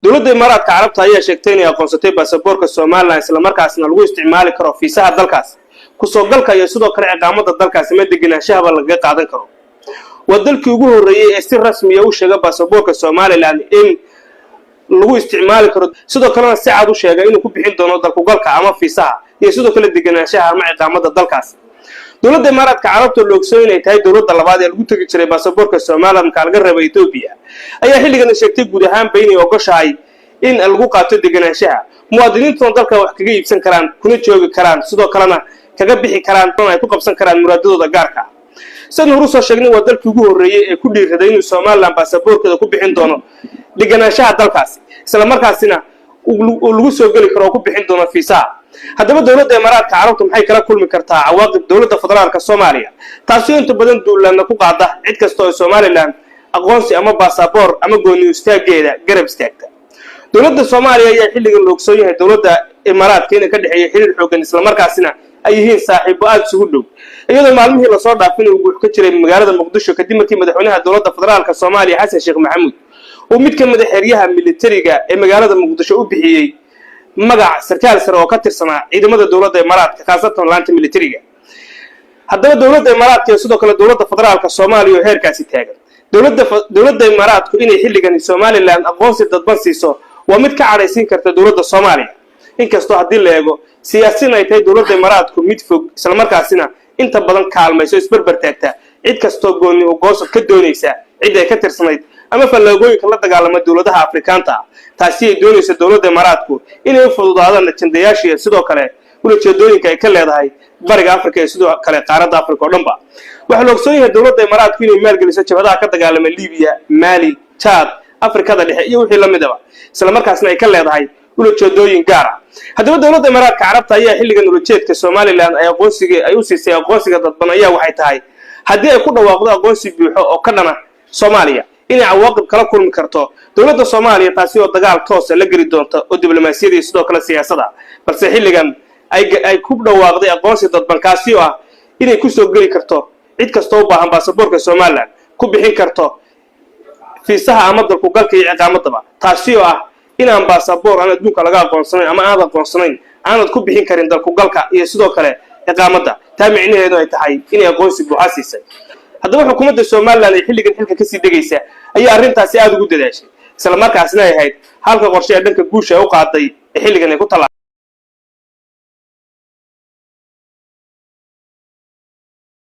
dowladda Imaaraadka Carabta ayaa sheegtay inay aqoonsatay baasaboorka Soomaaliland isla markaasna lagu isticmaali karo fiisaha dalkaas ku soo galka iyo sidoo kale ciidamada dalkaas ma deganaanshaha laga qaadan karo wadalkii ugu horeeyay ee si rasmi ah u sheegay baasaboorka Soomaaliland in lagu isticmaali karo sidoo kale si cad u sheegay inuu ku bixin doono dalku galka ama fiisaha iyo sidoo kale deganaanshaha ama ciidamada dalkaas dowladda Imaaraadka Carabta loo ogsoon inay tahay dowladda labaad ee lagu tagi jiray baasaboorka Soomaaliland ka laga rabay Itoobiya ayaa xilligan sheegtay guud ahaan baynay ogoshahay in lagu qaato deganaanshaha muwaadiniinta dalka wax kaga iibsan karaan kuna joogi karaan sidoo kalena kaga bixi karaan oo ay ku qabsan karaan muraadadooda gaarka sidoo hore soo sheegnay wadalkii ugu horeeyay ee ku dhiiraday inuu Soomaaliland baasaboorkeeda ku bixin doono deganaanshaha dalkaas isla markaasina uu lagu soo gali karo ku bixin doono fiisaha haddaba dowladda Imaaraadka Carabta maxay kala kulmi kartaa cawaaqib dowladda federaalka Soomaaliya taasoo inta badan duulaan ku qaada cid kasta oo Soomaaliland aqoonsi ama baasaboor ama gooni istaageeda garab istaagta dowladda Soomaaliya ayaa xilligan loo ogsoon yahay dowladda Imaaraadka inay ka dhaxeeyay xiriir xooggan isla markaasina ay yihiin saaxiibo aad isugu dhow iyadoo maalmihii la soo dhaafin uu guux ka jiray magaalada Muqdisho kadib markii madaxweynaha dowladda federaalka Soomaaliya Xasan Sheekh Maxamuud uu mid ka mid ah xeryaha militariga ee magaalada Muqdisho u bixiyay magac sarkaal sare oo ka tirsanaa ciidamada dowladda Imaaraadka khaasatan laanta militariga haddaba dowladda Imaaraadka sidoo kale dowladda federaalka Soomaaliya oo heerkaasi taagan dowladda Imaaraadku inay xilligan Soomaaliland aqoonsi dadban siiso waa mid ka cadhaysiin karta dowladda Soomaaliya inkastoo haddii la eego siyaasiin ay tahay dowladda Imaaraadku mid fog isla markaasina inta badan kaalmayso isbarbar taagta cid kastoo gooni u goosad ka doonaysa cid ay ka tirsanayd ama fallaagooyinka la dagaalama dowladaha Afrikaanta taasi ay doonayso dowladda Imaaraadku inay u fududaadaan ajandayaashiisa sidoo kale ujeedooyinka ay ka leedahay bariga Afrika iyo sidoo kale qaaradda Afrika oo dhanba waxa loo ogsoon yahay dowladda Imaaraadku inay maalgeliso jabhadaha ka dagaalama Liibiya Mali Chad Afrikada dhexe iyo wixii la mid ah isla markaasna ay ka leedahay ujeedooyin gaar ah haddaba dowladda Imaaraadka Carabta ayaa xilligan ujeedka Soomaaliland ay u siisay aqoonsiga dadban ayaa waxay tahay haddii ay ku dhawaaqdo aqoonsi buuxo oo ka dhana Soomaaliya inay cawaaqib kala kulmi karto dowladda Soomaaliya taasi oo dagaal toos ah la geli doonto oo diblomaasiyadda iyo sidoo kale siyaasadda balse xilligan ay ku dhawaaqday aqoonsi dadban kaasi oo ah inay ku soo gali karto cid kasta oo baahan baasaboorka Soomaaliland ku bixin karto fiisaha ama dalku galka iyo ciidamadaba taasi oo ah inaan baasaboor aan adduunka laga aqoonsanayn ama aan aqoonsanayn aanad ku bixin karin dalku galka iyo sidoo kale ciidamada taa micnaheedu ay tahay inay aqoonsi buuxa siisay haddaba xukuumadda Soomaaliland ay xilligan xilka ka sii degaysa ayaa arrintaasi aad ugu dadaashay isla markaasna ay ahayd halka qorshe ee dhanka guusha u qaaday xilligan ay ku